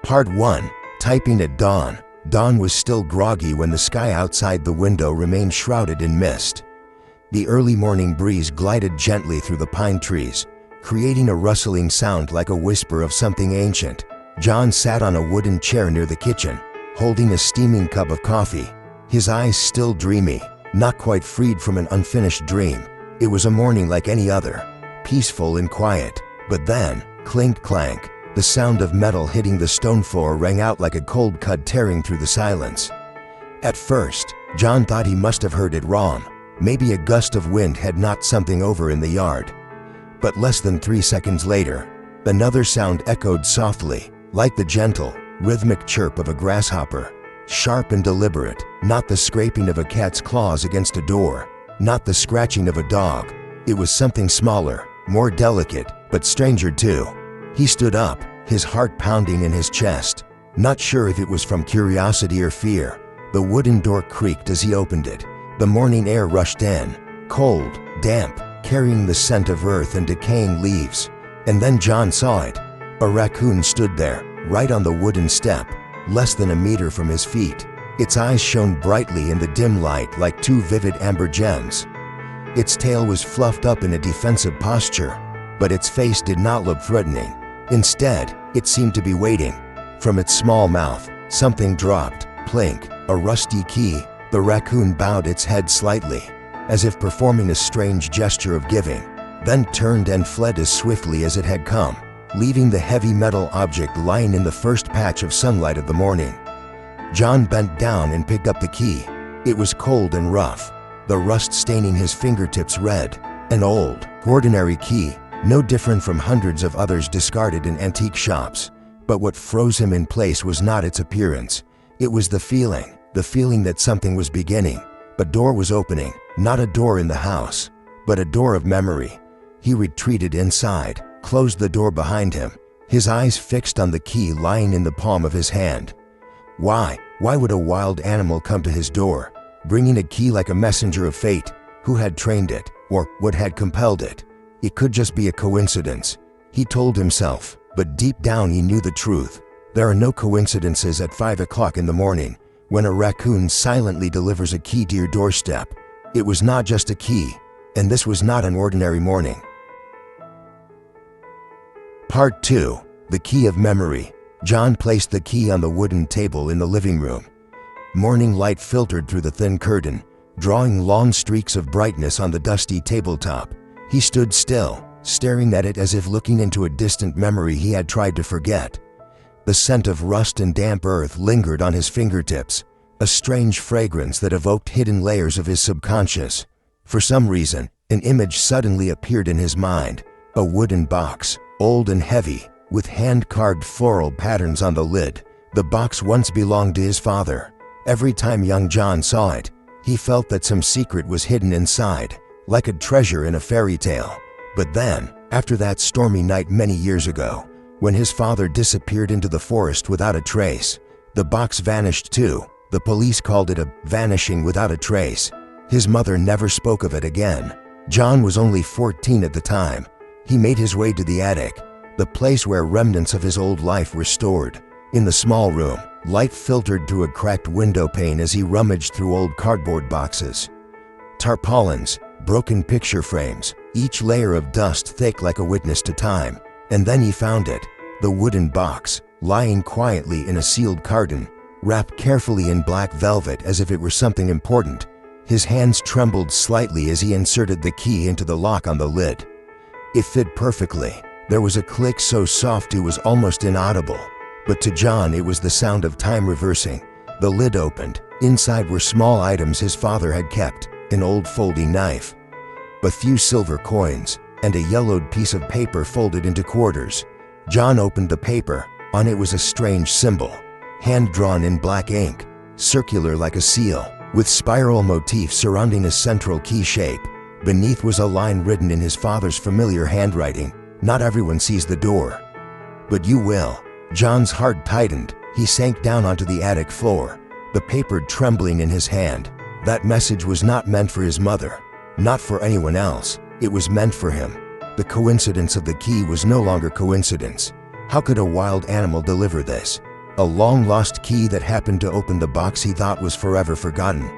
Part 1. Typing at dawn. Dawn was still groggy when the sky outside the window remained shrouded in mist. The early morning breeze glided gently through the pine trees, creating a rustling sound like a whisper of something ancient. John sat on a wooden chair near the kitchen, holding a steaming cup of coffee, his eyes still dreamy, not quite freed from an unfinished dream. It was a morning like any other, peaceful and quiet. But then, clink-clank, the sound of metal hitting the stone floor rang out like a cold cut tearing through the silence. At first, John thought he must have heard it wrong. Maybe a gust of wind had knocked something over in the yard. But less than 3 seconds later, another sound echoed softly, like the gentle, rhythmic chirp of a grasshopper. Sharp and deliberate, not the scraping of a cat's claws against a door, not the scratching of a dog. It was something smaller, more delicate, but stranger too. He stood up, his heart pounding in his chest, not sure if it was from curiosity or fear. The wooden door creaked as he opened it. The morning air rushed in, cold, damp, carrying the scent of earth and decaying leaves. And then John saw it. A raccoon stood there, right on the wooden step, less than a meter from his feet. Its eyes shone brightly in the dim light like two vivid amber gems. Its tail was fluffed up in a defensive posture, but its face did not look threatening. Instead, it seemed to be waiting. From its small mouth, something dropped, plink, a rusty key. The raccoon bowed its head slightly, as if performing a strange gesture of giving, then turned and fled as swiftly as it had come, leaving the heavy metal object lying in the first patch of sunlight of the morning. John bent down and picked up the key. It was cold and rough, the rust staining his fingertips red. An old, ordinary key, no different from hundreds of others discarded in antique shops. But what froze him in place was not its appearance. It was the feeling that something was beginning. A door was opening, not a door in the house, but a door of memory. He retreated inside, closed the door behind him, his eyes fixed on the key lying in the palm of his hand. Why would a wild animal come to his door, bringing a key like a messenger of fate? Who had trained it, or what had compelled it? It could just be a coincidence, he told himself, but deep down he knew the truth. There are no coincidences at 5 o'clock in the morning, when a raccoon silently delivers a key to your doorstep. It was not just a key, and this was not an ordinary morning. Part 2. The Key of Memory. John placed the key on the wooden table in the living room. Morning light filtered through the thin curtain, drawing long streaks of brightness on the dusty tabletop. He stood still, staring at it as if looking into a distant memory he had tried to forget. The scent of rust and damp earth lingered on his fingertips, a strange fragrance that evoked hidden layers of his subconscious. For some reason, an image suddenly appeared in his mind, a wooden box, old and heavy, with hand-carved floral patterns on the lid. The box once belonged to his father. Every time young John saw it, he felt that some secret was hidden inside, like a treasure in a fairy tale. But then, after that stormy night many years ago, when his father disappeared into the forest without a trace, the box vanished too. The police called it a vanishing without a trace. His mother never spoke of it again. John was only 14 at the time. He made his way to the attic, the place where remnants of his old life were stored. In the small room, light filtered through a cracked window pane as he rummaged through old cardboard boxes. Tarpaulins, broken picture frames, each layer of dust thick like a witness to time. And then he found it, the wooden box, lying quietly in a sealed carton, wrapped carefully in black velvet as if it were something important. His hands trembled slightly as he inserted the key into the lock on the lid. It fit perfectly. There was a click so soft it was almost inaudible. But to John it was the sound of time reversing. The lid opened. Inside were small items his father had kept, an old folding knife, a few silver coins, and a yellowed piece of paper folded into quarters. John opened the paper. On it was a strange symbol, hand-drawn in black ink, circular like a seal, with spiral motifs surrounding a central key shape. Beneath was a line written in his father's familiar handwriting, "Not everyone sees the door, but you will." John's heart tightened. He sank down onto the attic floor, the paper trembling in his hand. That message was not meant for his mother, not for anyone else. It was meant for him. The coincidence of the key was no longer coincidence. How could a wild animal deliver this? a long-lost key that happened to open the box he thought was forever forgotten.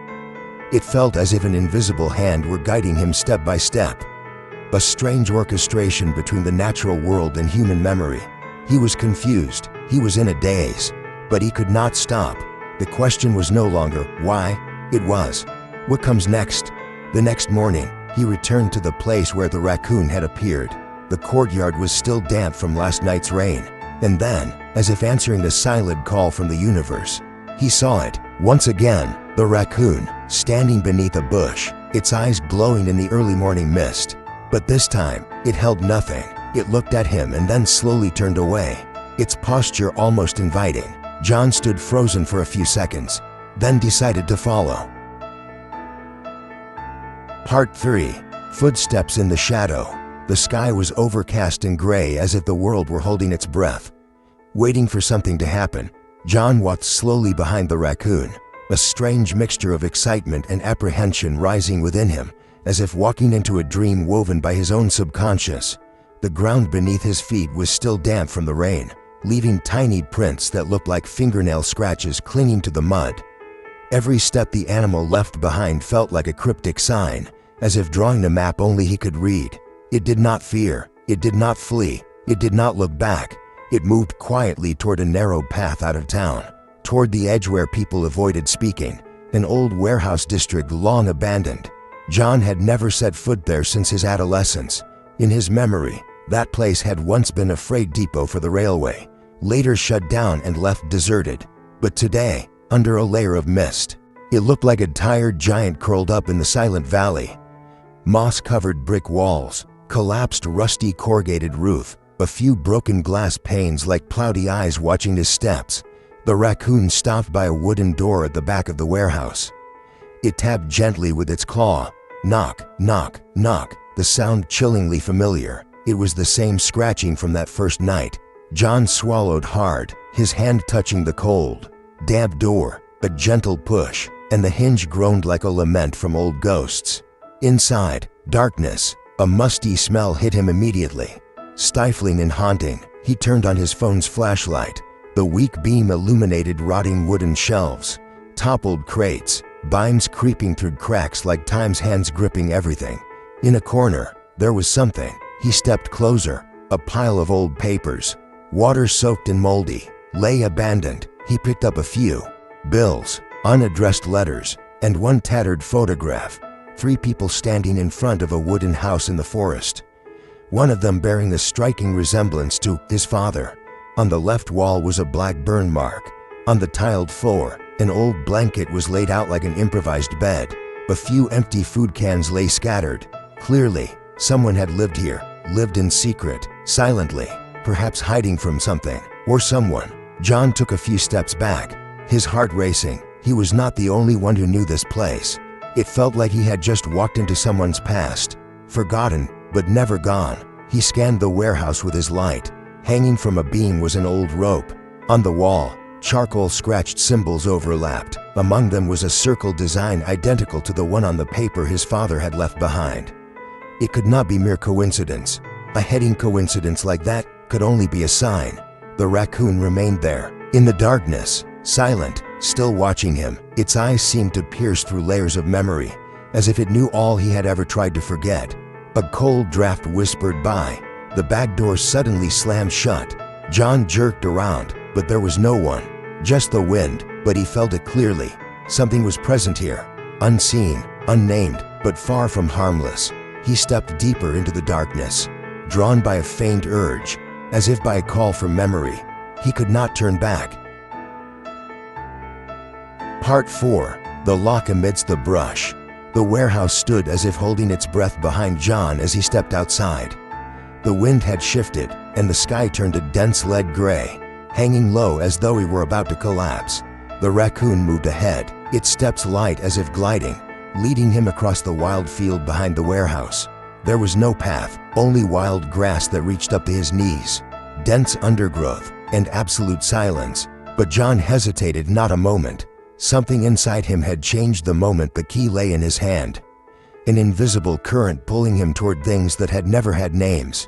It felt as if an invisible hand were guiding him step by step. A strange orchestration between the natural world and human memory. He was confused, he was in a daze, but he could not stop. The question was no longer why, it was, what comes next? The next morning, he returned to the place where the raccoon had appeared. The courtyard was still damp from last night's rain. And then, as if answering the silent call from the universe, he saw it, once again, the raccoon, standing beneath a bush, its eyes glowing in the early morning mist. But this time, it held nothing. It looked at him and then slowly turned away, its posture almost inviting. John stood frozen for a few seconds, then decided to follow. Part 3. Footsteps in the shadow. The sky was overcast and gray as if the world were holding its breath. Waiting for something to happen, John walked slowly behind the raccoon, a strange mixture of excitement and apprehension rising within him, as if walking into a dream woven by his own subconscious. The ground beneath his feet was still damp from the rain, leaving tiny prints that looked like fingernail scratches clinging to the mud. Every step the animal left behind felt like a cryptic sign, as if drawing a map only he could read. It did not fear, it did not flee, it did not look back. It moved quietly toward a narrow path out of town, toward the edge where people avoided speaking, an old warehouse district long abandoned. John had never set foot there since his adolescence. In his memory, that place had once been a freight depot for the railway, later shut down and left deserted. But today, under a layer of mist, it looked like a tired giant curled up in the silent valley. Moss-covered brick walls, collapsed rusty corrugated roof, a few broken glass panes like cloudy eyes watching his steps. The raccoon stopped by a wooden door at the back of the warehouse. It tapped gently with its claw. Knock, knock, knock, the sound chillingly familiar. It was the same scratching from that first night. John swallowed hard, his hand touching the cold, damp door. A gentle push, and the hinge groaned like a lament from old ghosts. Inside, darkness. A musty smell hit him immediately. Stifling and haunting, he turned on his phone's flashlight. The weak beam illuminated rotting wooden shelves, toppled crates, binds creeping through cracks like time's hands gripping everything. In a corner, there was something. He stepped closer. A pile of old papers, water-soaked and moldy, lay abandoned. He picked up a few. Bills, unaddressed letters, and one tattered photograph. 3 people standing in front of a wooden house in the forest. One of them bearing a striking resemblance to his father. On the left wall was a black burn mark. On the tiled floor, an old blanket was laid out like an improvised bed. A few empty food cans lay scattered. Clearly, someone had lived here, lived in secret, silently, perhaps hiding from something or someone. John took a few steps back, his heart racing. He was not the only one who knew this place. It felt like he had just walked into someone's past, forgotten, but never gone. He scanned the warehouse with his light. Hanging from a beam was an old rope. On the wall, charcoal-scratched symbols overlapped. Among them was a circle design identical to the one on the paper his father had left behind. It could not be mere coincidence. A heading coincidence like that could only be a sign. The raccoon remained there, in the darkness, silent, still watching him. Its eyes seemed to pierce through layers of memory, as if it knew all he had ever tried to forget. A cold draft whispered by. The back door suddenly slammed shut. John jerked around, but there was no one. Just the wind, but he felt it clearly. Something was present here, unseen, unnamed, but far from harmless. He stepped deeper into the darkness, drawn by a faint urge, as if by a call from memory. He could not turn back. Part 4. The lock amidst the brush. The warehouse stood as if holding its breath behind John as he stepped outside. The wind had shifted, and the sky turned a dense lead gray, hanging low as though he were about to collapse. The raccoon moved ahead, its steps light as if gliding, leading him across the wild field behind the warehouse. There was no path, only wild grass that reached up to his knees, dense undergrowth, and absolute silence. But John hesitated not a moment. Something inside him had changed the moment the key lay in his hand. An invisible current pulling him toward things that had never had names.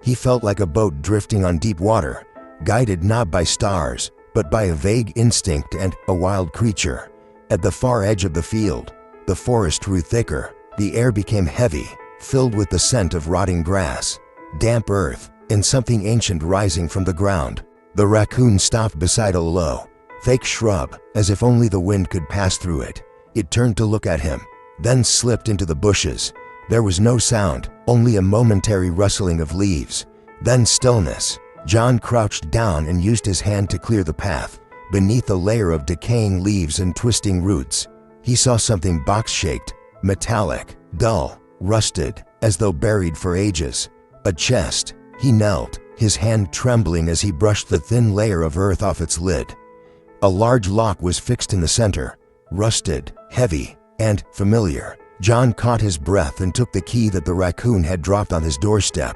He felt like a boat drifting on deep water, guided not by stars, but by a vague instinct and a wild creature. At the far edge of the field, the forest grew thicker. The air became heavy, filled with the scent of rotting grass, damp earth, and something ancient rising from the ground. The raccoon stopped beside a low, fake shrub, as if only the wind could pass through it. It turned to look at him, then slipped into the bushes. There was no sound, only a momentary rustling of leaves. Then stillness. John crouched down and used his hand to clear the path. Beneath a layer of decaying leaves and twisting roots, he saw something box-shaped, metallic, dull, rusted, as though buried for ages. A chest. He knelt, his hand trembling as he brushed the thin layer of earth off its lid. A large lock was fixed in the center, rusted, heavy, and familiar. John caught his breath and took the key that the raccoon had dropped on his doorstep.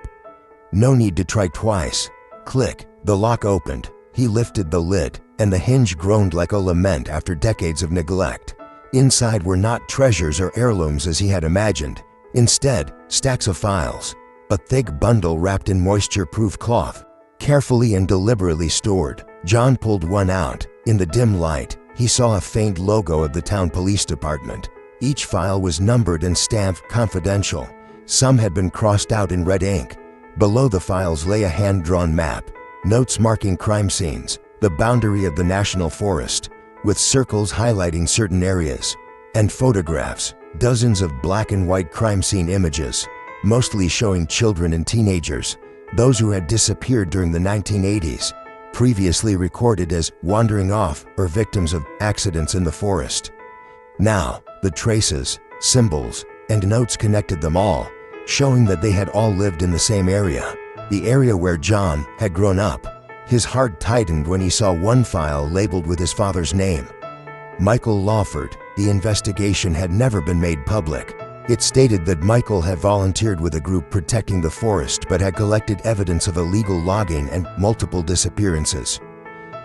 No need to try twice. Click, the lock opened. He lifted the lid, and the hinge groaned like a lament after decades of neglect. Inside were not treasures or heirlooms as he had imagined. Instead, stacks of files. A thick bundle wrapped in moisture-proof cloth, carefully and deliberately stored. John pulled one out. In the dim light, he saw a faint logo of the town police department. Each file was numbered and stamped confidential. Some had been crossed out in red ink. Below the files lay a hand-drawn map, notes marking crime scenes, the boundary of the national forest, with circles highlighting certain areas, and photographs, dozens of black and white crime scene images, mostly showing children and teenagers, those who had disappeared during the 1980s, previously recorded as wandering off or victims of accidents in the forest. Now, the traces, symbols, and notes connected them all, showing that they had all lived in the same area, the area where John had grown up. His heart tightened when he saw one file labeled with his father's name, Michael Lawford. The investigation had never been made public. It stated that Michael had volunteered with a group protecting the forest but had collected evidence of illegal logging and multiple disappearances.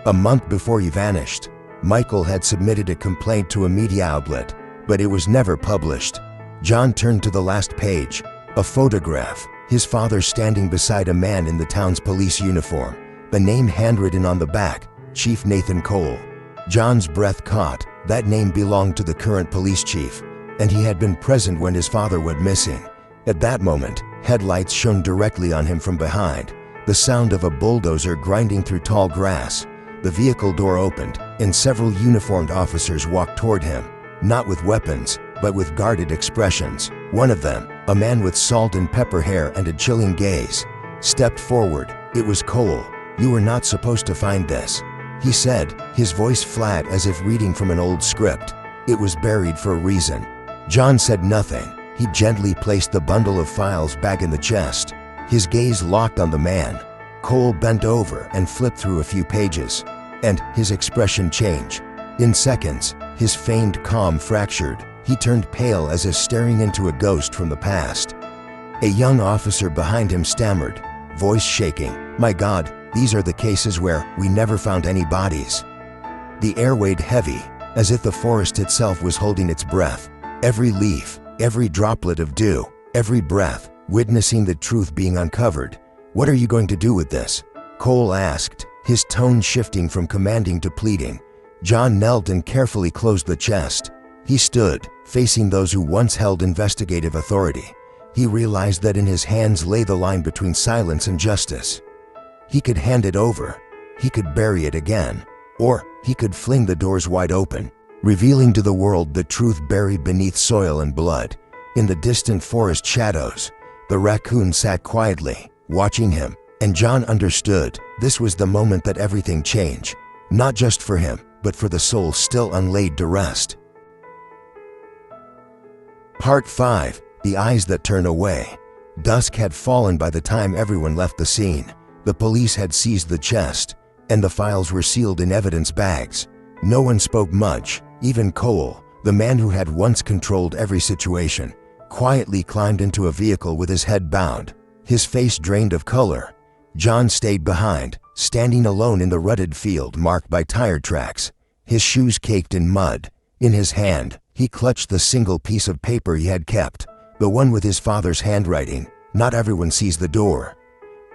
A month before he vanished, Michael had submitted a complaint to a media outlet, but it was never published. John turned to the last page, a photograph, his father standing beside a man in the town's police uniform, the name handwritten on the back, Chief Nathan Cole. John's breath caught. That name belonged to the current police chief, and he had been present when his father went missing. At that moment, headlights shone directly on him from behind, the sound of a bulldozer grinding through tall grass. The vehicle door opened, and several uniformed officers walked toward him, not with weapons, but with guarded expressions. One of them, a man with salt and pepper hair and a chilling gaze, stepped forward. It was Cole. "You were not supposed to find this," he said, his voice flat as if reading from an old script. "It was buried for a reason." John said nothing. He gently placed the bundle of files back in the chest. His gaze locked on the man. Cole bent over and flipped through a few pages, and his expression changed. In seconds, his feigned calm fractured. He turned pale as if staring into a ghost from the past. A young officer behind him stammered, voice shaking, "My God, these are the cases where we never found any bodies." The air weighed heavy, as if the forest itself was holding its breath. Every leaf, every droplet of dew, every breath, witnessing the truth being uncovered. "What are you going to do with this?" Cole asked, his tone shifting from commanding to pleading. John knelt and carefully closed the chest. He stood, facing those who once held investigative authority. He realized that in his hands lay the line between silence and justice. He could hand it over, he could bury it again, or he could fling the doors wide open, revealing to the world the truth buried beneath soil and blood. In the distant forest shadows, the raccoon sat quietly, watching him, and John understood this was the moment that everything changed, not just for him, but for the soul still unlaid to rest. Part 5. The Eyes That Turn Away. Dusk had fallen by the time everyone left the scene. The police had seized the chest, and the files were sealed in evidence bags. No one spoke much. Even Cole, the man who had once controlled every situation, quietly climbed into a vehicle with his head bowed, his face drained of color. John stayed behind, standing alone in the rutted field marked by tire tracks, his shoes caked in mud. In his hand, he clutched the single piece of paper he had kept, the one with his father's handwriting. "Not everyone sees the door,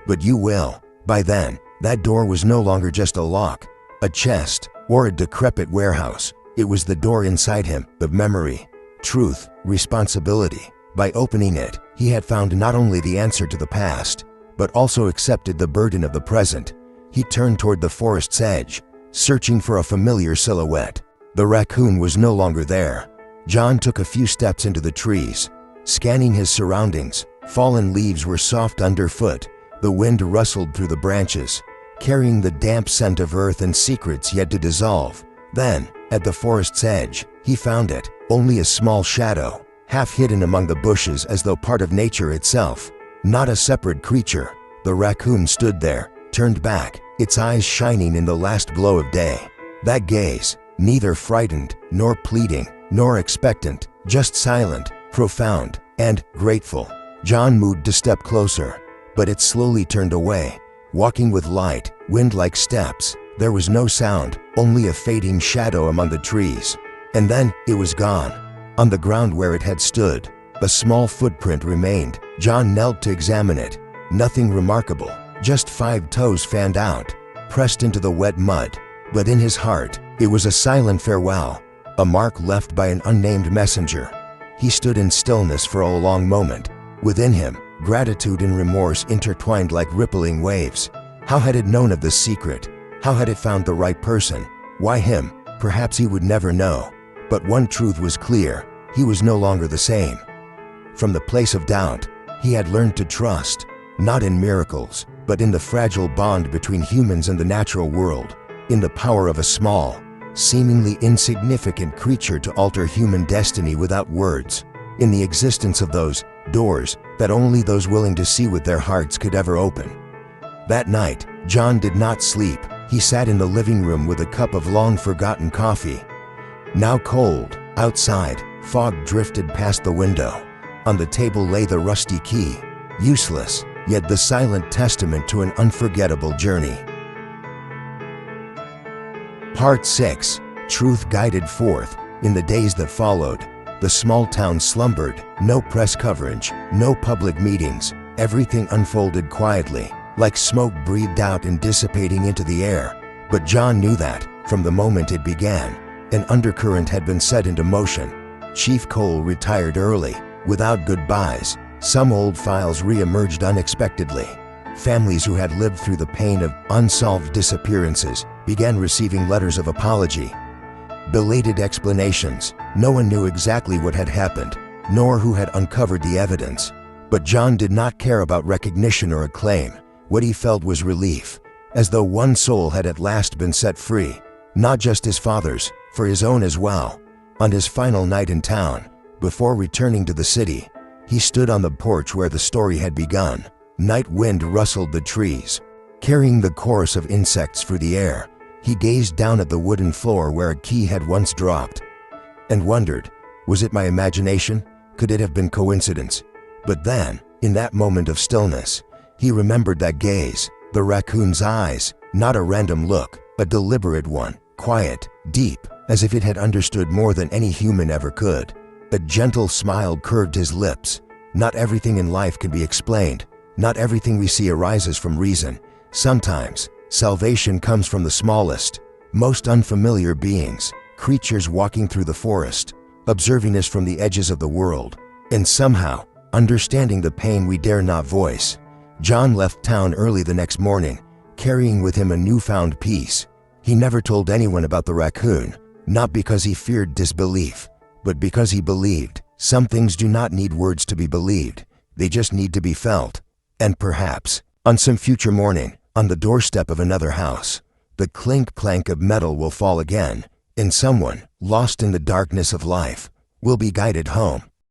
but you will." By then, that door was no longer just a lock. a chest, or a decrepit warehouse. It was the door inside him of memory, truth, responsibility. By opening it, he had found not only the answer to the past, but also accepted the burden of the present. He turned toward the forest's edge, searching for a familiar silhouette. The raccoon was no longer there. John took a few steps into the trees, scanning his surroundings. Fallen leaves were soft underfoot. The wind rustled through the branches, carrying the damp scent of earth and secrets yet to dissolve. Then, at the forest's edge, he found it, only a small shadow, half hidden among the bushes as though part of nature itself. Not a separate creature. The raccoon stood there, turned back, its eyes shining in the last glow of day. That gaze, neither frightened, nor pleading, nor expectant, just silent, profound, and grateful. John moved a step closer, but it slowly turned away, walking with light, wind-like steps. There was no sound, only a fading shadow among the trees. And then, it was gone. On the ground where it had stood, a small footprint remained. John knelt to examine it. Nothing remarkable, just 5 toes fanned out, pressed into the wet mud. But in his heart, it was a silent farewell, a mark left by an unnamed messenger. He stood in stillness for a long moment. Within him, gratitude and remorse intertwined like rippling waves. How had it known of this secret? How had it found the right person? Why him? Perhaps he would never know. But one truth was clear: he was no longer the same. From the place of doubt, he had learned to trust, not in miracles, but in the fragile bond between humans and the natural world, in the power of a small, seemingly insignificant creature to alter human destiny without words, in the existence of those doors that only those willing to see with their hearts could ever open. That night, John did not sleep. He sat in the living room with a cup of long-forgotten coffee. Now cold, outside, fog drifted past the window. On the table lay the rusty key, useless, yet the silent testament to an unforgettable journey. Part 6. Truth guided forth. In the days that followed, the small town slumbered. No press coverage, no public meetings. Everything unfolded quietly, like smoke breathed out and dissipating into the air. But John knew that, from the moment it began, an undercurrent had been set into motion. Chief Cole retired early, without goodbyes. Some old files re-emerged unexpectedly. Families who had lived through the pain of unsolved disappearances began receiving letters of apology. Belated explanations. No one knew exactly what had happened, nor who had uncovered the evidence. But John did not care about recognition or acclaim. What he felt was relief, as though one soul had at last been set free. Not just his father's, for his own as well. On his final night in town, before returning to the city, he stood on the porch where the story had begun. Night wind rustled the trees, carrying the chorus of insects through the air. He gazed down at the wooden floor where a key had once dropped, and wondered, was it my imagination? Could it have been coincidence? But then, in that moment of stillness, he remembered that gaze, the raccoon's eyes, not a random look, a deliberate one, quiet, deep, as if it had understood more than any human ever could. A gentle smile curved his lips. Not everything in life can be explained. Not everything we see arises from reason. Sometimes, salvation comes from the smallest, most unfamiliar beings, creatures walking through the forest, observing us from the edges of the world, and somehow, understanding the pain we dare not voice. John left town early the next morning, carrying with him a newfound peace. He never told anyone about the raccoon, not because he feared disbelief, but because he believed. Some things do not need words to be believed, they just need to be felt. And perhaps, on some future morning, on the doorstep of another house, the clink-clank of metal will fall again, and someone, lost in the darkness of life, will be guided home.